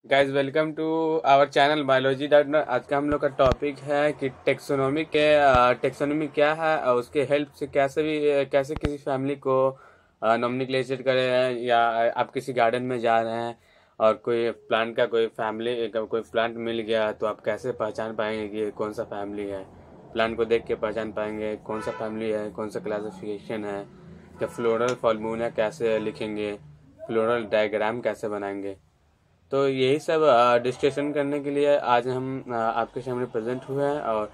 Guys welcome to our channel biology dot. आज का हम लोग का टॉपिक है कि टेक्सोनोमी क्या है और उसके हेल्प से कैसे किसी फैमिली को नॉमिनिक्लेचर करें, या आप किसी गार्डन में जा रहे हैं और कोई प्लांट का कोई प्लांट मिल गया तो आप कैसे पहचान पाएंगे कि ये कौन सा फैमिली है। प्लांट को देख के पहचान पाएंगे कौन सा फैमिली है, कौन सा क्लासिफिकेशन है। या फ्लोरल फॉर्मूला कैसे लिखेंगे, फ्लोरल डायग्राम कैसे बनाएंगे। तो यही सब डिस्कशन करने के लिए आज हम आपके सामने प्रेजेंट हुए हैं। और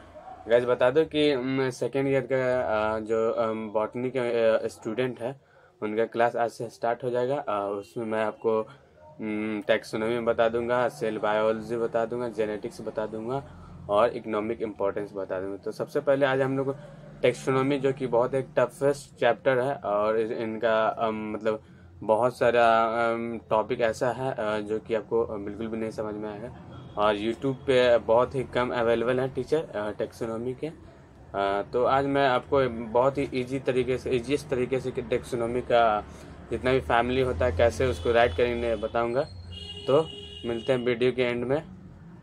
गैस बता दो कि सेकेंड ईयर का जो बॉटनी के स्टूडेंट है उनका क्लास आज से स्टार्ट हो जाएगा। उसमें मैं आपको टैक्सोनॉमी बता दूंगा, सेल बायोलॉजी बता दूंगा, जेनेटिक्स बता दूंगा और इकोनॉमिक इम्पोर्टेंस बता दूंगा। तो सबसे पहले आज हम लोग टैक्सोनॉमी, जो कि बहुत एक टफेस्ट चैप्टर है और इनका मतलब बहुत सारा टॉपिक ऐसा है जो कि आपको बिल्कुल भी नहीं समझ में आएगा। और यूट्यूब पे बहुत ही कम अवेलेबल है टीचर टैक्सोनॉमी के। तो आज मैं आपको बहुत ही ईजीएस्ट तरीके से टैक्सोनॉमी का जितना भी फैमिली होता है कैसे उसको राइट करने बताऊंगा। तो मिलते हैं वीडियो के एंड में।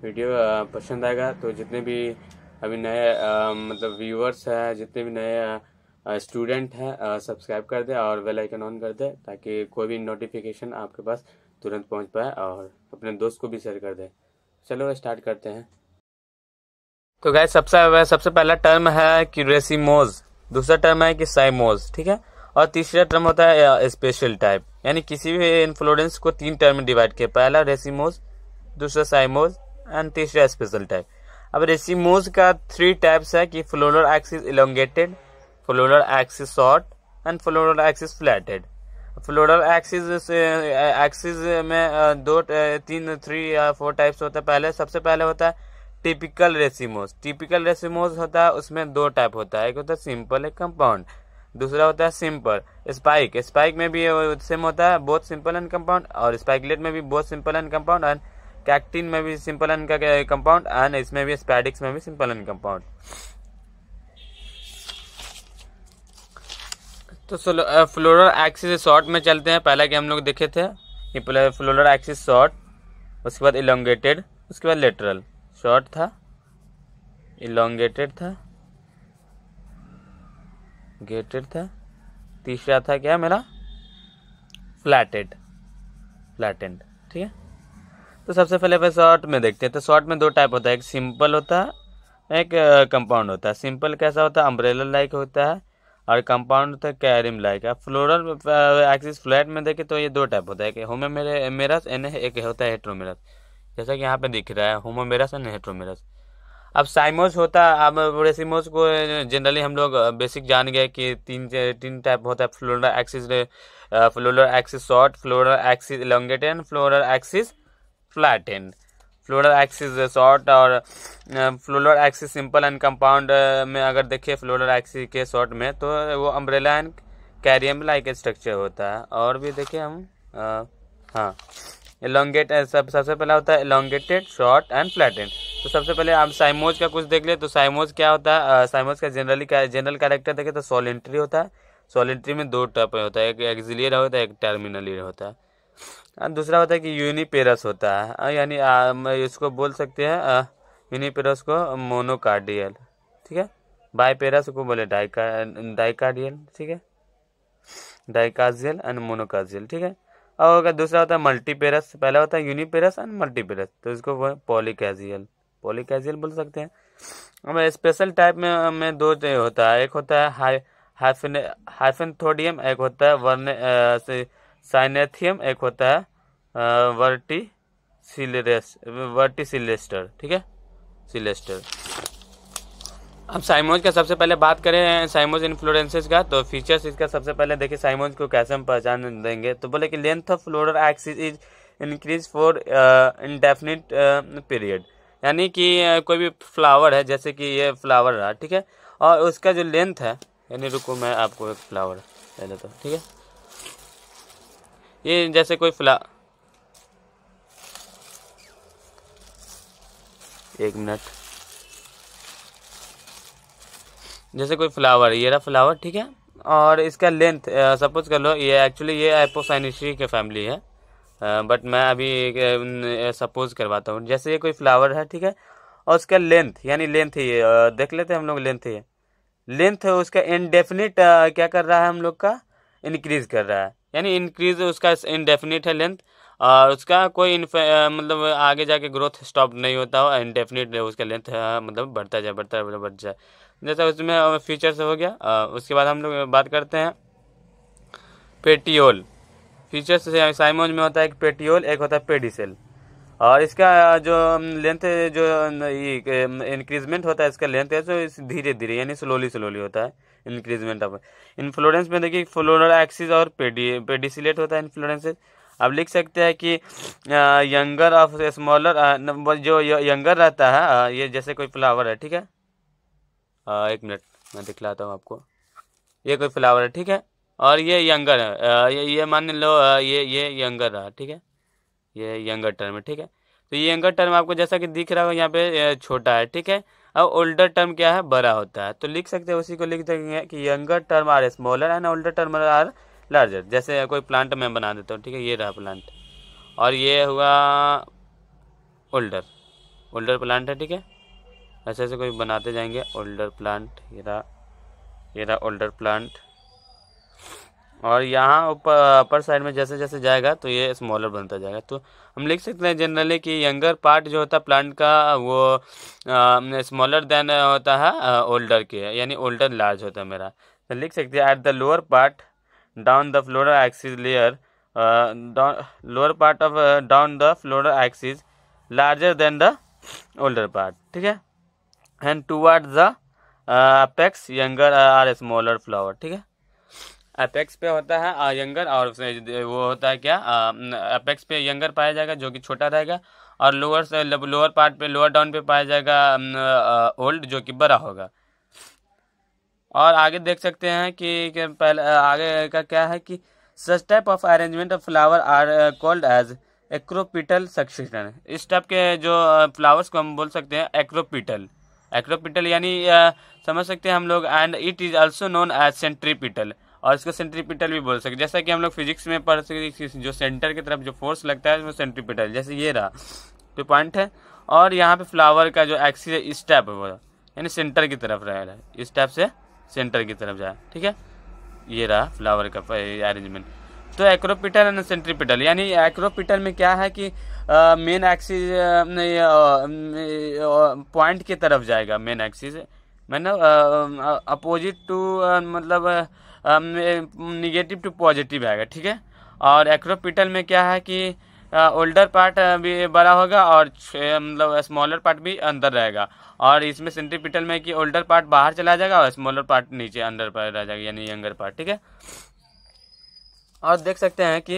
वीडियो पसंद आएगा तो जितने भी अभी नए मतलब व्यूअर्स हैं, जितने भी नए स्टूडेंट हैं, सब्सक्राइब कर दे और बेल आइकन ऑन कर दे ताकि कोई भी नोटिफिकेशन आपके पास तुरंत पहुंच पाए, और अपने दोस्त को भी शेयर कर दे। चलो स्टार्ट करते हैं। तो गाइस सबसे पहला टर्म है कि रेसिमोज, दूसरा टर्म है कि साइमोज, ठीक है। और तीसरा टर्म होता है स्पेशल टाइप, यानी किसी भी इन्फ्लोरेंस को तीन टर्म में डिवाइड किया, पहला रेसिमोज, दूसरा साइमोज एंड तीसरा स्पेशल टाइप। अब रेसिमोज का थ्री टाइप्स है कि floral axis elongated, floral axis short and floral axis flattened. Floral axis में थ्री या फोर टाइप्स होता है। सबसे पहले होता है टिपिकल रेसिमोज। टिपिकल रेसिमोज होता है, उसमें दो टाइप होता है, एक होता है सिंपल, एक कंपाउंड। दूसरा होता है सिंपल स्पाइक। स्पाइक में भी सेम होता है, बोथ सिंपल एंड कंपाउंड, और स्पाइकलेट में भी both simple and compound, and catkin में भी सिंपल एंड कंपाउंड, एंड इसमें भी स्पैडिक्स में भी सिंपल एंड कंपाउंड। तो फ्लोरल एक्सिस शॉर्ट में चलते हैं। पहला कि हम लोग देखे थे कि फ्लोरल एक्सिस शॉर्ट, उसके बाद इलोंगेटेड, उसके बाद लेटरल। शॉर्ट था, इलोंगेटेड था, गेटेड था, तीसरा था क्या मेरा फ्लैटेंड, ठीक है। तो सबसे पहले शॉर्ट में देखते हैं। तो शॉर्ट में दो टाइप होता है, एक सिंपल होता है, एक कंपाउंड होता है। सिंपल कैसा होता है, अम्ब्रेला लाइक होता है, और कंपाउंड होता है कैरिम लाइक है। फ्लोरल एक्सिस फ्लैट में देखे तो ये दो टाइप होता है, एक होमोमेरस एंड एक होता है हेट्रोमेरस, जैसा कि यहाँ पे दिख रहा है, होमोमेरस एंड हेट्रोमेरस। अब साइमोस होता है, अब रेसिमोस को जनरली हम लोग बेसिक जान गए कि तीन टाइप होता है, floral axis short, floral axis elongated and floral axis flattened. Floral axis short और floral axis simple and compound में अगर देखिए फ्लोरल एक्सिस के शॉर्ट में तो वो umbrella and carrom like structure होता है। और भी देखिए हम हाँ इलोंगेट सबसे पहला होता है इलोंगेटेड, शॉर्ट एंड फ्लैटेंड। तो सबसे पहले आप साइमोज का कुछ देख ले। तो साइमोज क्या होता है, साइमोज का जनरल कैरेक्टर देखे तो सोलेंट्री होता है। सोलेंट्री में दो टाइप होता है, एक एक्सिलियर होता है, एक टर्मिनल होता है। दूसरा होता है कि यूनिपेरस होता है, यानी इसको बोल सकते हैं यूनिपेरस को मोनोकार्डियल, ठीक है। बाईपेरस को बोले डाइकार्डियल, ठीक है, डाइकार्जियल एंड मोनोकार्जियल, ठीक है। और दूसरा होता है मल्टीपेरस। पहला होता है यूनिपेरस एंड मल्टीपेरस, तो इसको पॉलीकैजियल बोल सकते हैं। अब स्पेशल टाइप में दो होता है, एक होता है हाइफेनथोडियम, एक होता है साइनेथियम, एक होता है वर्टिसिलेस्टर, ठीक है, सिलेस्टर। अब साइमोज का सबसे पहले बात करें साइमोज इन्फ्लोरेंसेस का, तो फीचर्स इसका सबसे पहले देखिए साइमोज को कैसे हम पहचान देंगे। तो बोले कि length of floral axis is increase for indefinite period, यानी कि कोई भी फ्लावर है, जैसे कि ये फ्लावर रहा, ठीक है, और उसका जो लेंथ है, यानी रुको मैं आपको एक फ्लावर पहले तो, ठीक है, ये जैसे कोई एक मिनट, जैसे कोई फ्लावर, ये रहा फ्लावर, ठीक है, और इसका लेंथ सपोज कर लो ये एक्चुअली ये एपोसाइनेसी के फैमिली है, बट मैं अभी सपोज करवाता हूँ। जैसे ये कोई फ्लावर है, ठीक है, और उसका लेंथ, यानी लेंथ ये देख लेते हैं हम लोग। लेंथ है, लेंथ है उसका इनडेफिनिट क्या कर रहा है हम लोग का, इंक्रीज कर रहा है, यानी इंक्रीज उसका इनडेफिनिट है लेंथ, और उसका कोई मतलब आगे जाके ग्रोथ स्टॉप नहीं होता हो, इनडेफिनिट उसका लेंथ मतलब बढ़ता जाए बढ़ता जाए बढ़ जाए। जैसा उसमें फीचर्स हो गया। उसके बाद हम लोग बात करते हैं पेटियोल। फीचर्स साइमोज में होता है एक पेटियोल, एक होता है पेडिसेल। और इसका जो लेंथ जो इंक्रीजमेंट होता है, इसका लेंथ है जो धीरे धीरे यानी स्लोली स्लोली होता है इंक्रीजमेंट ऑफ। इन्फ्लोरेंस में देखिए फ्लोरल एक्सिस और पेडिसिलेट होता है इन्फ्लोरेंस। अब लिख सकते हैं कि यंगर ऑफ स्मॉलर, जो यंगर रहता है, ये जैसे कोई फ्लावर है, ठीक है, एक मिनट मैं दिखलाता हूँ आपको। ये कोई फ्लावर है, ठीक है, और ये यंगर है, ये मान लो ये यंगर रहा, ठीक है, ये यंगर टर्म है, ठीक है। तो ये यंगर टर्म आपको जैसा कि दिख रहा हो यहाँ पे छोटा है, ठीक है। अब ओल्डर टर्म क्या है, बड़ा होता है। तो लिख सकते हैं, उसी को लिख देंगे कि younger term are smaller and older term are larger. जैसे कोई प्लांट मैं बना देता हूँ, ठीक है, ये रहा प्लांट, और ये हुआ ओल्डर, ओल्डर प्लांट है, ठीक है। ऐसे ऐसे कोई बनाते जाएंगे ओल्डर प्लांट, ये रहा ओल्डर प्लांट। और यहाँ ऊपर अपर साइड में जैसे जैसे जाएगा तो ये स्मॉलर बनता जाएगा। तो हम लिख सकते हैं जनरली कि यंगर पार्ट जो होता है प्लांट का वो स्मॉलर देन होता है ओल्डर के, यानी ओल्डर लार्ज होता है मेरा। तो लिख सकते हैं at the lower part down the floral axis layer, lower part of down the floral axis larger than the older part, ठीक है, and toward the apex younger are smaller flower, ठीक है। अपेक्स पे होता है यंगर, और वो होता है क्या, अपेक्स पे यंगर पाया जाएगा जो कि छोटा रहेगा, और लोअर पार्ट पे, लोअर डाउन पे पाया जाएगा ओल्ड जो कि बड़ा होगा। और आगे देख सकते हैं कि पहले आगे का क्या है कि such type of arrangement of flower are called as acropetal succession. इस टाइप के जो फ्लावर्स को हम बोल सकते हैं एक्रोपिटल। एक्रोपिटल यानी समझ सकते हैं हम लोग, and it is also known as centripetal, और इसको सेंट्रीपिटल भी बोल सकते, जैसा कि हम लोग फिजिक्स में पढ़ सकते, जो सेंटर की तरफ जो फोर्स लगता है वो सेंट्रीपिटल। जैसे ये रहा तो पॉइंट है, और यहाँ पे फ्लावर का जो एक्सिस है इस टाइप है वो, यानी सेंटर की तरफ रह रहा है, इस टाइप से सेंटर की तरफ जाए, ठीक है। ये रहा फ्लावर का अरेंजमेंट। तो एक्रोपिटल एंड सेंट्रीपिटल, यानी एक्रोपिटल में क्या है कि मेन एक्सिस पॉइंट की तरफ जाएगा, मेन एक्सिस मतलब अपोजिट टू मतलब निगेटिव टू पॉजिटिव आएगा, ठीक है। और एक्रोपिटल में क्या है कि ओल्डर पार्ट भी बड़ा होगा और मतलब स्मॉलर पार्ट भी अंदर रहेगा, और इसमें सेंट्रीपिटल में कि ओल्डर पार्ट बाहर चला जाएगा और स्मॉलर पार्ट नीचे अंदर पर रह जाएगा, यानी यंगर पार्ट, ठीक है। और देख सकते हैं कि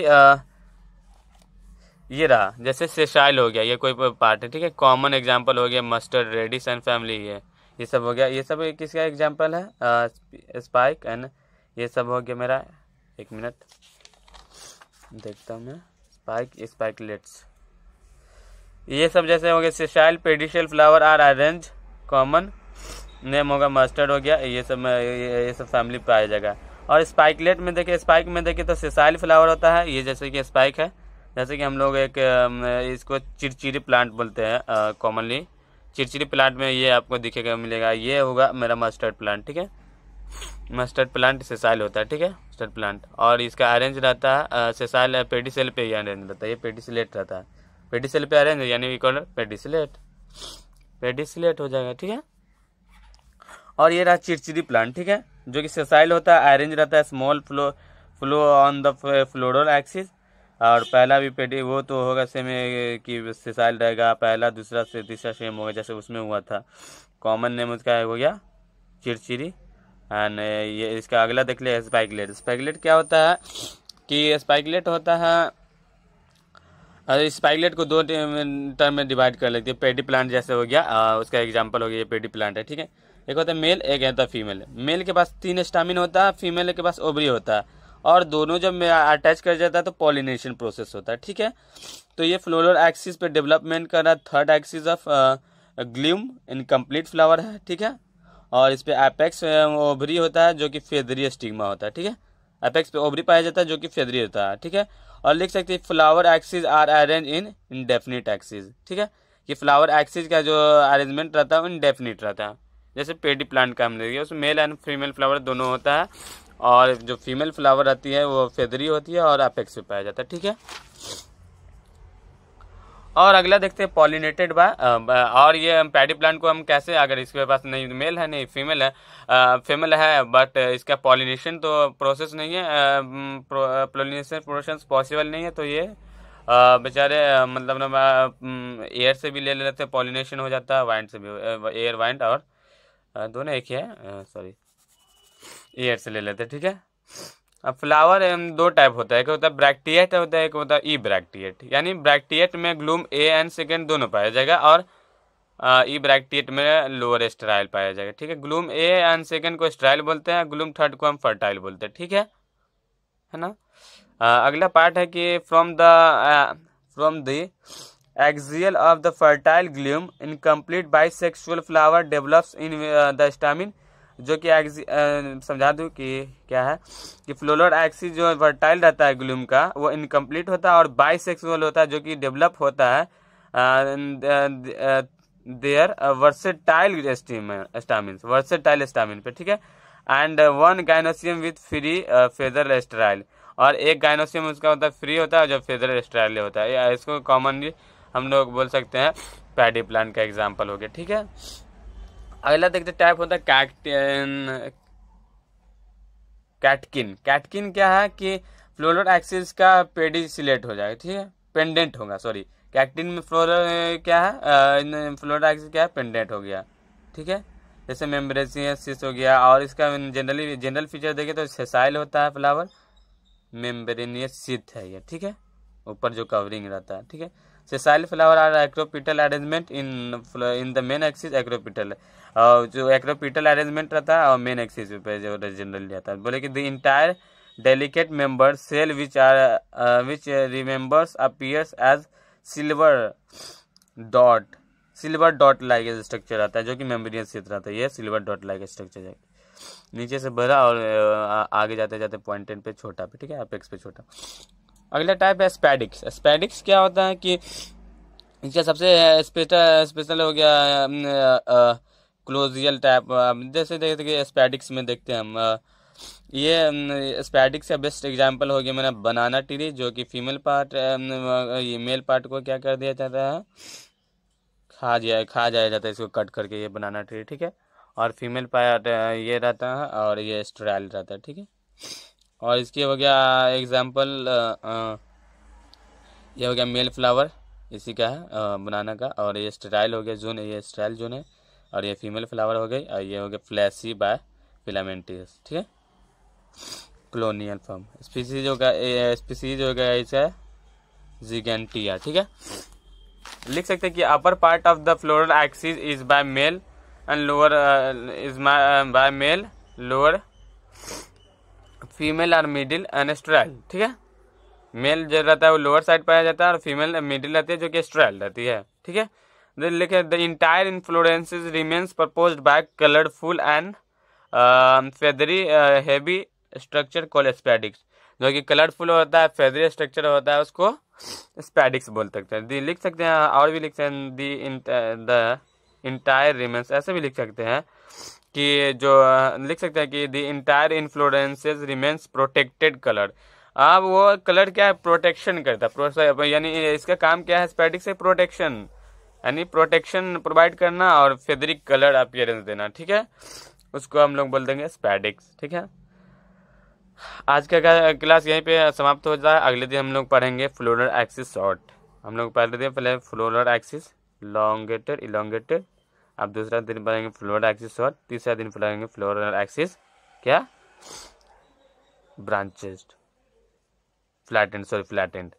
ये रहा जैसे सेशाइल हो गया, ये कोई पार्ट है, ठीक है। कॉमन एग्जांपल हो गया मस्टर्ड, रेडिश एंड फैमिली, ये सब हो गया। ये सब किसका एग्जांपल है, स्पाइक एंड ये सब हो गया मेरा। एक मिनट देखता हूँ मैं, स्पाइकलेट्स, ये सब जैसे हो गया sessile, pedicel flower are arrange, common name होगा मस्टर्ड हो गया, ये सब फैमिली पे आ जाएगा। और स्पाइकलेट में देखिए, स्पाइक में देखिए तो सेसाइल फ्लावर होता है, ये जैसे कि स्पाइक है, जैसे कि हम लोग एक इसको चिरचिरी प्लांट बोलते हैं कॉमनली, चिरचिरी प्लांट में ये आपको दिखेगा मिलेगा। ये होगा मेरा मस्टर्ड प्लांट, ठीक है, मस्टर्ड प्लांट सेसाइल होता है, ठीक है, मस्टर्ड प्लांट। और इसका अरेंज रहता है सेसाइल पेडिसेल पे ही अरेंज रहता है, ये पेडिसिलेट रहता है, पेडिसेल पे अरेंज यानी पेडिसिलेट, पेडिसिलेट हो जाएगा, ठीक है। और ये रहा चिरचिरी प्लांट, ठीक है, जो कि सेसाइल होता है, अरेंज रहता है small flow on the floral axis. और पहला भी पेडी वो तो होगा सेम कि सेसाइल रहेगा, पहला दूसरा से तीसरा सेम होगा जैसे उसमें हुआ था। कॉमन नेम उसका हो गया चिरचिरी। एंड ये इसका अगला देख लिया स्पाइकलेट। स्पाइकलेट क्या होता है कि स्पाइकलेट होता है, स्पाइकलेट को दो टर्म में डिवाइड कर लेते हैं। पेडी प्लांट जैसे हो गया, उसका एग्जांपल हो गया ये पेडी प्लांट है, ठीक है। एक होता है मेल, एक होता है फीमेल। मेल के पास 3 स्टामिन होता है, फीमेल के पास ओवरी होता है, और दोनों जब अटैच कर जाता है तो पॉलिनेशन प्रोसेस होता है, ठीक है। तो ये फ्लोरल एक्सिस पे डेवलपमेंट कर रहा है, third axis of gloom incomplete flower है, ठीक है। और इस पे एपेक्स ओवरी होता है जो कि फेदरी स्टिग्मा होता है, ठीक है। एपेक्स पे ओवरी पाया जाता है जो कि फेदरी होता है, ठीक है। और लिख सकते हैं flower axis are arrange in indefinite axis. ठीक है, कि फ्लावर एक्सिस का जो अरेंजमेंट रहता है वो इंडेफिनिट रहता है। जैसे पेडी प्लांट का हम देखिए उसमें मेल एंड फीमेल फ्लावर दोनों होता है, और जो फीमेल फ्लावर रहती है वो फेदरी होती है और अपेक्स पे पाया जाता है। ठीक है, और अगला देखते हैं पॉलिनेटेड बाय। और ये पैडी प्लांट को हम कैसे, अगर इसके पास नहीं मेल है नहीं फीमेल है, फीमेल है बट इसका पॉलिनेशन तो प्रोसेस नहीं है, पॉलिनेशन प्रोसेस पॉसिबल नहीं है, तो ये बेचारे मतलब ना एयर से भी ले लेते हैं, पॉलिनेशन हो जाता है, वाइंड से भी, एयर वाइंड और दोनों एक ही है, सॉरी एयर से ले लेते हैं। ठीक है, अब फ्लावर दो टाइप होता है, एक होता है ब्रैक्टिएट होता है, एक होता है ई ब्रैक्टिएट। यानी ब्रैक्टिएट में ग्लूम ए एंड सेकेंड दोनों पाया जाएगा, और ई ब्रैक्टिएट में लोअर स्टेराइल पाया जाएगा। ठीक है, ग्लूम ए एंड सेकेंड को स्टेराइल बोलते हैं, ग्लूम थर्ड को हम फर्टाइल बोलते हैं। ठीक है ना। अगला पार्ट है कि from the axial of the fertile gloom incomplete bisexual flower develops in the stamen, जो कि समझा दूं कि क्या है कि फ्लोरल एक्सिस जो फर्टाइल रहता है ग्लूम का वो इनकम्प्लीट होता है, और बाइसेक्सुअल होता है जो कि डेवलप होता है देयर वर्सेटाइल स्टामिन पे। ठीक है, and one gynoecium with free feather sterile, और एक गाइनोसियम उसका होता है फ्री होता है जो फेदर स्टेराइल होता है। इसको कॉमनली हम लोग बोल सकते हैं पैडी प्लांट का एग्जाम्पल हो गया। ठीक है, अगला देखते टाइप होता है कैटकिन। कैटकिन क्या है कि फ्लोरल एक्सिस का पेडिसिलेट हो जाएगा। ठीक है, पेंडेंट होगा, सॉरी कैक्टिन में फ्लोरल क्या है, फ्लोरल एक्सिस क्या है, पेंडेंट हो गया। ठीक है, जैसे मेम्ब्रेसियस हो गया, और इसका जनरल फीचर देखें तो सेसाइल होता है फ्लावर, मेम्ब्रेनियस शीथ है ये। ठीक है, ऊपर जो कवरिंग रहता है। ठीक है, sessile flower are acropetal arrangement in the main axis acropetal, जो एक्रोपिटल अरेंजमेंट रहता है और मेन एक्सिस पे जो जनरली रहता है। बोले कि the entire delicate member cell which remembers appears as silver dot like structure रहता है, जो कि मेम्ब्रेनियस शीथ रहता है। ये सिल्वर डॉट लाइक स्ट्रक्चर है, नीचे से बड़ा और आगे जाते जाते पॉइंट एंड पे छोटा पे। ठीक है, अपेक्स पे छोटा। अगला टाइप है स्पैडिक्स। स्पैडिक्स क्या होता है कि इसका सबसे स्पेशल हो गया क्लोजियल टाइप। जैसे देखते कि स्पैडिक्स में देखते हैं हम, ये स्पैडिक्स का बेस्ट एग्जांपल हो गया मेरा बनाना ट्री, जो कि फीमेल पार्ट ये मेल पार्ट को क्या कर दिया जाता है, खा जाया जाता है इसको कट करके, ये बनाना ट्री। ठीक है, और फीमेल पार्ट ये रहता है और ये स्टेराइल रहता है। ठीक है, और इसकी हो गया एग्जांपल, ये हो गया मेल फ्लावर इसी का है बनाना का, और ये स्टेराइल हो गया जोन, ये स्टेराइल जोन है, और ये फीमेल फ्लावर हो गई, और ये हो गया फ्लैशी बाय फिलामेंटियस। ठीक है, कॉलोनियल फॉर्म। स्पीसीज हो गया इसका जिगेंटिया। ठीक है, लिख सकते हैं कि upper part of the floral axis is by male and lower is by male, lower female और मिडिल एंड स्टेराइल। ठीक है, मेल जो रहता है वो लोअर साइड पाया जाता है, और फीमेल मिडिल रहती है जो कि स्टेराइल रहती है। ठीक है, लिखे the entire inflorescences remains proposed by colourful and feathery heavy structure called spadix, जो कि कलरफुल होता है, फेदरी स्ट्रक्चर होता है, उसको स्पैडिक्स बोल सकते हैं। लिख सकते हैं और भी लिख सकते हैं द इंटायर रिमेन्स, ऐसे भी लिख सकते हैं कि जो लिख सकते हैं कि the entire inflorescences remains protected colour. अब वो कलर क्या है, प्रोटेक्शन करता है, यानी इसका काम क्या है स्पैडिक्स से, प्रोटेक्शन, यानी प्रोटेक्शन प्रोवाइड करना और फेदरिक कलर अपीयरेंस देना। ठीक है, उसको हम लोग बोल देंगे स्पैडिक्स। ठीक है, आज का क्लास यहीं पे समाप्त हो जाए। अगले दिन हम लोग पढ़ेंगे फ्लोरल एक्सिस शॉर्ट। हम लोग पहले फ्लोरल एक्सिस लॉन्गेटेड इलोंगेटेड, अब दूसरा दिन पढ़ेंगे फ्लोरल एक्सिस शॉर्ट, तीसरा दिन पढ़ेंगे फ्लोरल एक्सिस क्या ब्रांचेस्ड फ्लैटेंड,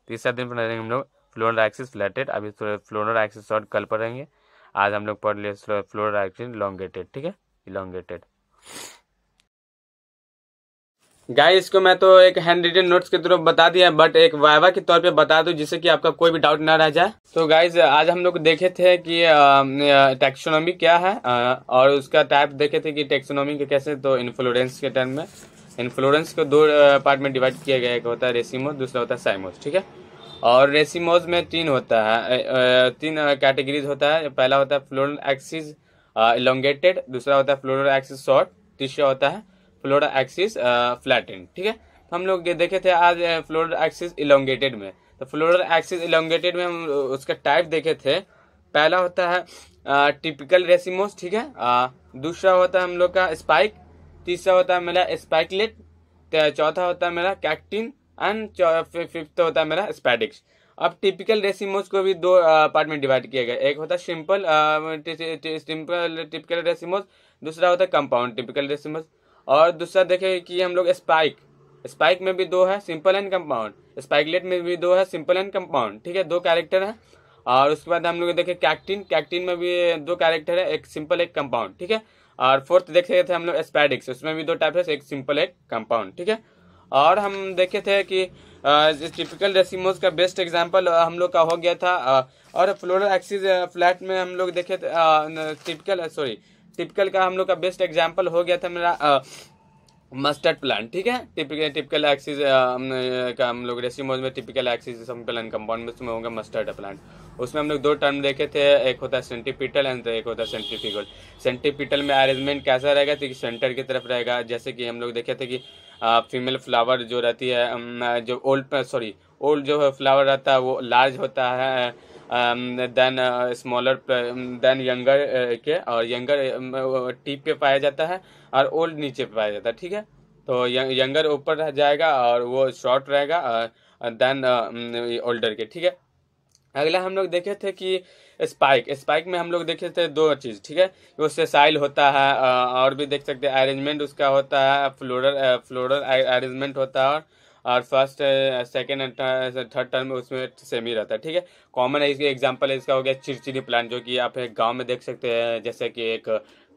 तीसरा दिन पढ़ेंगे हम लोग फ्लोरल एक्सिस फ्लैटेड। अभी फ्लोरल एक्सिस शॉर्ट कल पढ़ेंगे, आज हम लोग पढ़ लिए फ्लोरल एक्सिस इलोंगेटेड। ठीक है, इलोंगेटेड। गाइस इसको मैं तो एक हैंड रिटन नोट्स के थ्रू बता दिया, बट एक वाइवा के तौर पे बता दूं जिससे कि आपका कोई भी डाउट ना रह जाए। तो गाइस आज हम लोग देखे थे कि टैक्सोनॉमी क्या है, और उसका टाइप देखे थे कि टैक्सोनॉमी के कैसे, तो इन्फ्लोरेंस के टर्म में इन्फ्लोरेंस को दो पार्ट में डिवाइड किया गया है, एक होता है रेसिमोज, दूसरा होता है साइमोज, ठीक है। और रेसिमोज में तीन होता है, तीन कैटेगरीज होता है। पहला होता है फ्लोरल एक्सिस इलोंगेटेड, दूसरा होता है फ्लोरल एक्सिस शॉर्ट, तीसरा होता है फ्लोरल एक्सिस फ्लैटेंड, ठीक है। तो हम लोग ये देखे थे आज फ्लोरल एक्सिस इलोंगेटेड में। तो फ्लोरल एक्सिस इलोंगेटेड में हम उसका टाइप देखे थे। पहला होता है टिपिकल रेसिमोस, ठीक है। दूसरा होता है हम लोग का स्पाइक, तीसरा होता है मेरा स्पाइकलेट, चौथा होता है मेरा कैक्टिन एंड फिफ्थ होता है मेरा स्पैडिक्स। अब टिपिकल रेसिमोस को भी दो पार्ट में डिवाइड किया गया, एक होता है सिंपल सिंपल टिपिकल रेसिमोस, दूसरा होता है कंपाउंड टिपिकल रेसिमोस। और दूसरा देखे कि हम लोग स्पाइक, स्पाइक में भी दो है, सिंपल एंड कंपाउंड। स्पाइकलेट में भी दो है, सिंपल एंड कंपाउंड, ठीक है, दो कैरेक्टर है। और उसके बाद हम लोग देखे कैक्टिन, कैक्टिन में भी दो कैरेक्टर है, एक सिंपल एक कंपाउंड, ठीक है। और फोर्थ देखे थे हम लोग स्पैडिक्स, उसमें भी दो टाइप है, एक सिंपल एक कंपाउंड, ठीक है। और हम देखे थे कि टिपिकल रेसिमोस का बेस्ट एग्जांपल हम लोग का हो गया था। और फ्लोरल एक्सिस फ्लैट में हम लोग देखे थे टिपिकल का हम लोग का बेस्ट एग्जांपल हो गया था मेरा मस्टर्ड प्लांट, ठीक है। टिपिकल एक्सिस का हम लोग रेसिमोज में typical axis simple and compound में उसमें होगा मस्टर्ड प्लांट। उसमें हम लोग दो टर्म देखे थे, एक होता है सेंटीपिटल एंड एक होता है सेंट्रीफ्यूगल। सेंटीपिटल में अरेंजमेंट कैसा रहेगा, तो सेंटर की तरफ रहेगा। जैसे कि हम लोग देखे थे कि फीमेल फ्लावर जो रहती है, जो ओल्ड जो फ्लावर रहता है वो लार्ज होता है देन स्मॉलर देन यंगर के, और यंगर टिप पे पाया जाता है और ओल्ड नीचे पे पाया जाता है, ठीक है। तो यंगर ऊपर रह जाएगा और वो शॉर्ट रहेगा देन ओल्डर के, ठीक है। अगला हम लोग देखे थे कि स्पाइक में हम लोग देखे थे दो चीज, ठीक है। वो सेसाइल होता है और भी देख सकते हैं अरेंजमेंट उसका होता है, फ्लोरल अरेंजमेंट होता है। और first second and third term में उसमें सेम ही रहता है, ठीक है। कॉमन है, इसके एग्जांपल इसका हो गया चिरचिरी प्लांट, जो कि आप एक गांव में देख सकते हैं। जैसे कि एक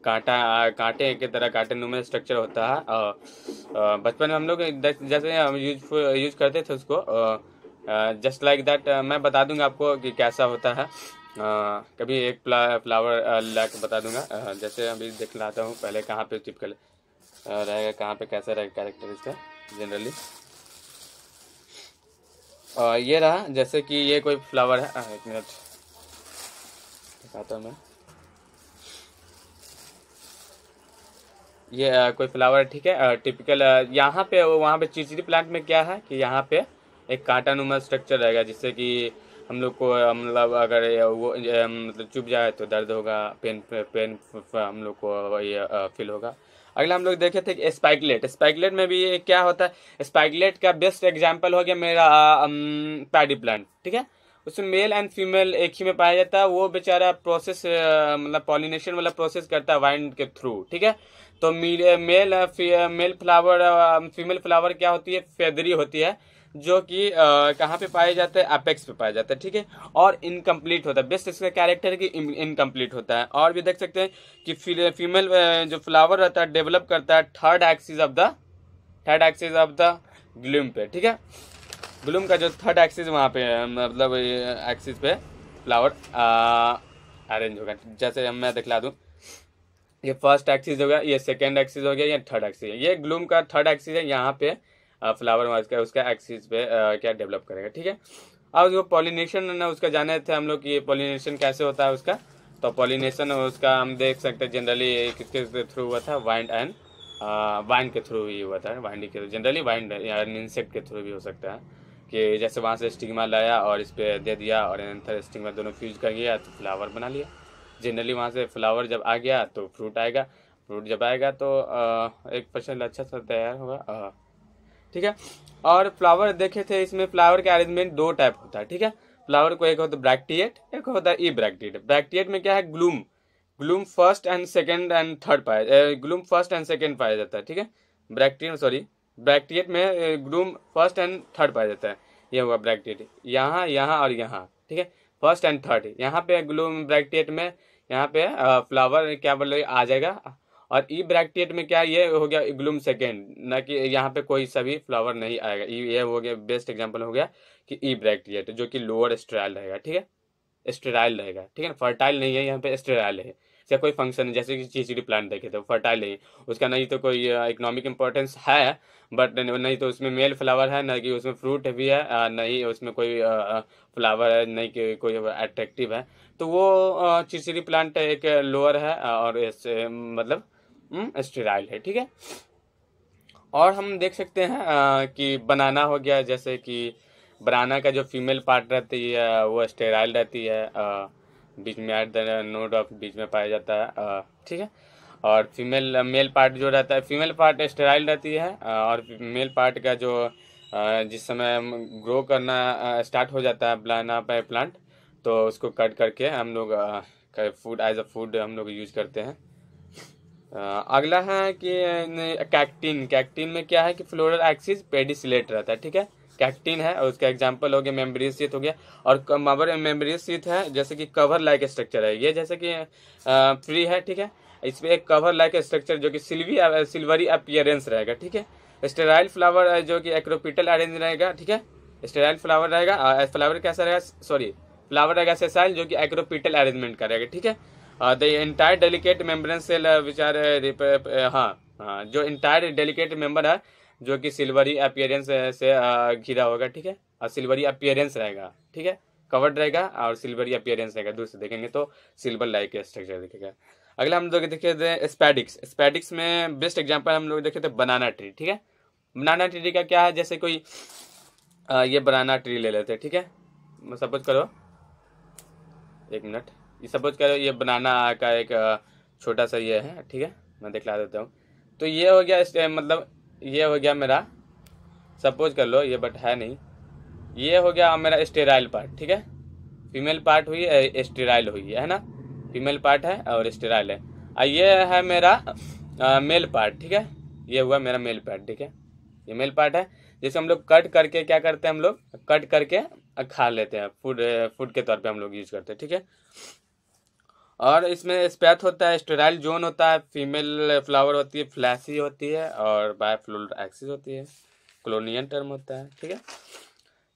कांटे की तरह कांटेनुमा स्ट्रक्चर होता है। बचपन में हम लोग जैसे हम यूज करते थे उसको, जस्ट लाइक दैट मैं बता दूंगा आपको कि कैसा होता है। कभी एक फ्लावर ला के बता दूंगा। जैसे अभी देख लाता हूँ पहले कहाँ पे टिपिकल रहेगा, कहाँ पे कैसा रहेगा कैरेक्टर इसका जनरली। ये रहा, जैसे कि ये कोई फ्लावर है, एक मिनट दिखाता हूँ मैं। ये कोई फ्लावर, ठीक है, टिपिकल। यहाँ पे वहाँ पे चिरचिरी प्लांट में क्या है कि यहाँ पे एक कांटानुमा स्ट्रक्चर रहेगा, जिससे कि हम लोग को मतलब अगर वो मतलब चुभ जाए तो दर्द होगा, पेन हम लोग को ये फील होगा। अगला हम लोग देखे थे कि स्पाइकलेट में भी क्या होता है। स्पाइकलेट का बेस्ट एग्जांपल हो गया मेरा पैडी प्लांट, ठीक है। उसमें मेल एंड फीमेल एक ही में पाया जाता है। वो बेचारा प्रोसेस मतलब पॉलिनेशन वाला प्रोसेस करता है वाइंड के थ्रू, ठीक है। तो मेल फ्लावर फीमेल फ्लावर क्या होती है, फेदरी होती है, जो कि कहाँ पे पाए जाते हैं, अपेक्स पे पाया जाता है, ठीक है। और इनकम्प्लीट होता है, बेस्ट इसका कैरेक्टर की इनकम्प्लीट होता है। और भी देख सकते हैं कि फीमेल जो फ्लावर रहता है डेवलप करता है third axis of the gloom पे, ठीक है। ग्लूम का जो थर्ड एक्सिस वहाँ पे मतलब एक्सिस पे फ्लावर अरेंज होगा। जैसे मैं दिखला दूँ, ये फर्स्ट एक्सिस होगा, ये सेकेंड एक्सिस हो गया, ये थर्ड एक्सिस है। ये ग्लूम का थर्ड एक्सिस है, यहाँ पे फ्लावर उसका एक्सिस पे क्या डेवलप करेगा, ठीक है। अब जो पॉलिनेशन ना उसका जाने थे हम लोग कि पॉलिनेशन कैसे होता है उसका। तो पॉलिनेशन उसका हम देख सकते हैं जनरली किसके थ्रू हुआ था, वाइंड के थ्रू ही हुआ था। वाइंड के जनरली वाइंड या इंसेक्ट के थ्रू भी हो सकता है, कि जैसे वहाँ से स्टिग्मा लाया और इस पर दे दिया और एंथर स्टिग्मा दोनों फ्यूज कर गया तो फ्लावर बना लिया। जनरली वहाँ से फ्लावर जब आ गया तो फ्रूट आएगा, फ्रूट जब आएगा तो एक फसल अच्छा सा तैयार होगा, ठीक है। और फ्लावर देखे थे, इसमें फ्लावर का अरेंजमेंट दो टाइप होता है, ठीक है। फ्लावर को एक होता है ब्रैक्टिएट, एक होता है ई ब्रैक्टिएट। ब्रैक्टिएट में क्या है, gloom first and second and third gloom first and second पाया जाता है, ठीक है। ब्रैक्टिएट में ग्लूम फर्स्ट एंड थर्ड पाया जाता है। ये होगा ब्रैक्टिएट, यहाँ यहाँ और यहाँ, ठीक है, फर्स्ट एंड थर्ड। यहाँ पे ग्लूम ब्रैक्टिएट में यहाँ पे फ्लावर क्या बोल आ जाएगा। और ई ब्रैक्टिएट में क्या, ये हो गया ग्लूम सेकेंड, ना कि यहाँ पे कोई सभी फ्लावर नहीं आएगा। ये हो गया बेस्ट एग्जांपल हो गया कि ई ब्रैक्टिएट, जो कि लोअर स्टेराइल रहेगा, ठीक है, स्टेराइल रहेगा, ठीक है। फर्टाइल नहीं है, यहाँ पे स्टेराइल है। इसका कोई फंक्शन नहीं। जैसे कि चिचिडी प्लांट देखे थे, फर्टाइल नहीं, उसका नहीं तो कोई इकोनॉमिक इम्पोर्टेंस है, बट नहीं तो उसमें मेल फ्लावर है, ना कि उसमें फ्रूट भी है, नहीं उसमें कोई फ्लावर है, नहीं कि कोई अट्रैक्टिव है। तो वो चिचिडी प्लांट एक लोअर है, और मतलब स्टेराइल है, ठीक है। और हम देख सकते हैं कि बनाना हो गया, जैसे कि बनाना का जो फीमेल पार्ट रहती है वो स्टेराइल रहती है, बीच में एट द नोड ऑफ बीच में पाया जाता है, ठीक है। और फीमेल मेल पार्ट जो रहता है, फीमेल पार्ट स्टेराइल रहती है, और मेल पार्ट का जो जिस समय ग्रो करना स्टार्ट हो जाता है बनाना प्लांट, तो उसको कट करके हम लोग फूड एज अ फूड हम लोग यूज करते हैं। अगला है कि कैक्टिन। कैक्टिन में क्या है कि फ्लोरल एक्सिस पेडिसिलेट रहता है, ठीक है। कैक्टिन है, और उसका एग्जांपल हो गया मेम्ब्रेस शीथ हो गया। और कवर मेम्ब्रेस शीथ है, जैसे कि कवर लाइक स्ट्रक्चर है ये, जैसे कि फ्री है, ठीक है। इसमें एक कवर लाइक स्ट्रक्चर जो कि सिल्वरी अपीयरेंस रहेगा, ठीक है। स्टेराइल फ्लावर जो कि एक्रोपिटल अरेंज रहेगा, ठीक है। स्टेराइल फ्लावर रहेगा, फ्लावर कैसा रहेगा, सॉरी, फ्लावर रहेगा सेसाइल जो कि एक्रोपिटल अरेंजमेंट का रहेगा, ठीक है। The entire delicate membrane cell which are हाँ, जो इंटायर डेलिकेट मेंबर है जो कि सिल्वरी अपीयरेंस से घिरा होगा, ठीक है। और सिल्वरी अपीयरेंस रहेगा, ठीक है, कवर्ड रहेगा, और सिल्वरी अपीयरेंस रहेगा, दूर से देखेंगे तो सिल्वर लाइक स्ट्रक्चर दिखेगा। अगला हम लोग देखे थे स्पैडिक्स। स्पैडिक्स में बेस्ट एग्जांपल हम लोग देखे थे बनाना ट्री, ठीक है। बनाना ट्री का क्या है, जैसे कोई ये बनाना ट्री ले लेते हैं, ठीक है। सपोज करो, एक मिनट, ये सपोज करो ये बनाना का एक छोटा सा ये है, ठीक है, मैं दिखला देता हूँ। तो ये हो गया मतलब ये हो गया मेरा, सपोज कर लो ये, बट है नहीं, ये हो गया मेरा स्टेराइल पार्ट, ठीक है। फीमेल पार्ट हुई, स्टेराइल हुई है ना, फीमेल पार्ट है और स्टेराइल है। ये है मेरा मेल पार्ट, ठीक है। ये हुआ मेरा मेल पार्ट, ठीक है, ये मेल पार्ट है। जैसे हम लोग कट करके क्या करते हैं, हम लोग कट करके खा लेते हैं, फूड फूड के तौर पे हम लोग यूज करते हैं, ठीक है। और इसमें स्पैथ होता है, स्टेराइल जोन होता है, फीमेल फ्लावर होती है, फ्लैसी होती है, और बायफ्लोरल एक्सिस होती है, कॉलोनियल टर्म होता है, ठीक है।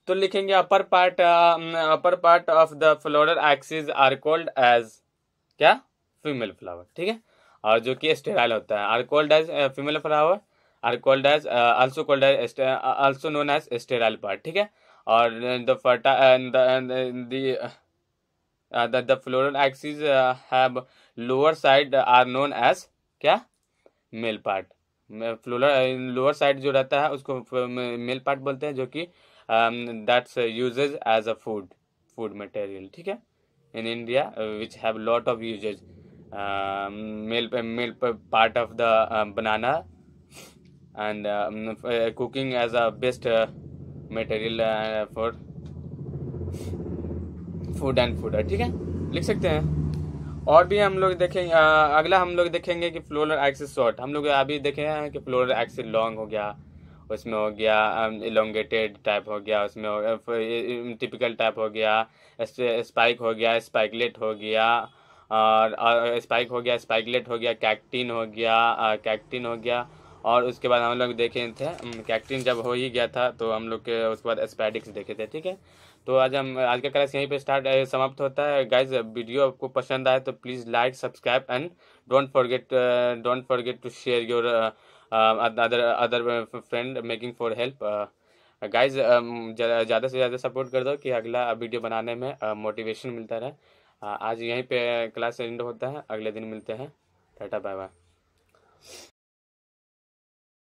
तो लिखेंगे upper part of the floral axis are called as क्या, फीमेल फ्लावर, ठीक है। और जो कि स्टेराइल होता है are called as female flower, are called as also called as also known as sterile part, ठीक है। और the fertile the floral axis have lower side are known as क्या, male part. Floral lower side जो रहता है उसको male part बोलते हैं, जो कि that's uses as a food material, ठीक है। In India which have lot of uses, male part of the banana and cooking as a best material for food and food, ठीक है, लिख सकते हैं। और भी हम लोग देखेंगे, अगला हम लोग देखेंगे कि फ्लोरल एक्सिस शॉर्ट। हम लोग अभी देखे हैं कि फ्लोरल एक्सिस लॉन्ग हो गया, उसमें हो गया इलोंगेटेड टाइप हो गया, उसमें टिपिकल टाइप हो गया, स्पाइक हो गया, स्पाइकलेट हो गया, और स्पाइक हो गया, स्पाइकलेट हो गया, कैक्टिन हो गया, कैक्टिन हो गया। और उसके बाद हम लोग देखे थे कैक्टिन जब हो ही गया था, तो हम लोग के उसके बाद स्पैडिक्स देखे थे, ठीक है। तो आज का क्लास यहीं पे समाप्त होता है। गाइज, वीडियो आपको पसंद आए तो please like, subscribe and don't forget to share your other friend making for help. Guys, ज़्यादा से ज़्यादा सपोर्ट कर दो कि अगला वीडियो बनाने में मोटिवेशन मिलता रहे। आज यहीं पे क्लास एंड होता है, अगले दिन मिलते हैं, टाटा बाय बाय।